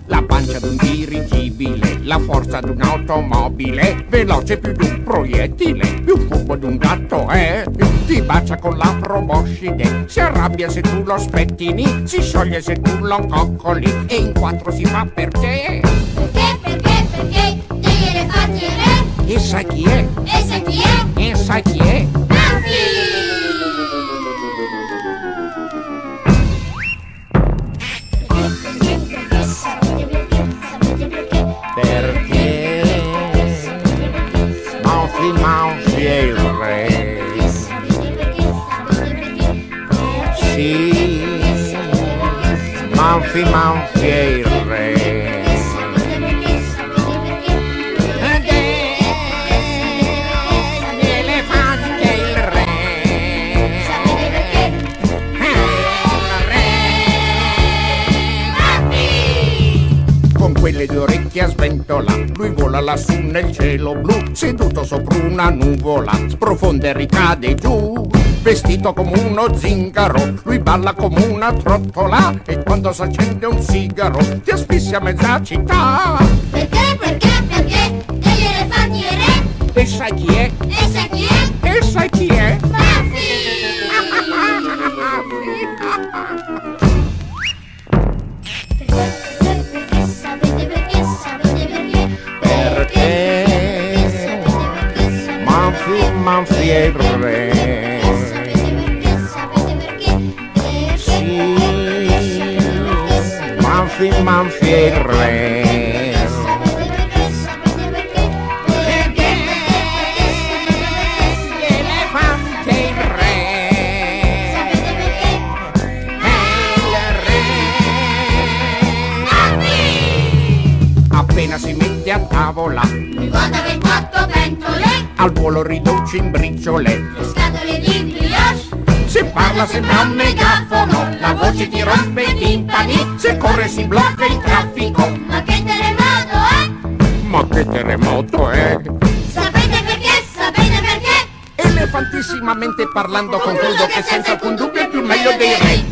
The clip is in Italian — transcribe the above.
La pancia d'un dirigibile, la forza d'un'automobile, veloce più di un proiettile, più furbo d'un gatto è. Ti bacia con la proboscide, si arrabbia se tu lo spettini, si scioglie se tu lo coccoli e in quattro si fa perché? Perché degli elefanti e re? E sai chi è? E sai chi è? E sai chi è? Perché Manfi è il re. Sì, Manfi è il re. Ed è l'elefante il re. È il re. Con quelle due orecchie a sventola, lui vola lassù nel cielo blu, seduto sopra una nuvola, sprofonda e ricade giù. Vestito come uno zingaro, lui balla come una trottola e quando s'accende un sigaro ti asfissia mezza città. Perché degli elefanti e re? E sai chi è? E sai chi è? E sai chi è? Sapete perché? Perché Manfi è il re. Sì, Manfi è il re. Perché l'elefante è il re. Appena si mette a tavola, Mi guarda 28 pentole, al volo riduce in briciole. le scatole di brioche. Se parla sembra un megafono, la voce ti rompe i timpani. Se corre si blocca il traffico. Ma che terremoto è? Ma che terremoto è? Sapete perché? Elefantissimamente parlando concludo che senza alcun dubbio è più meglio dei re.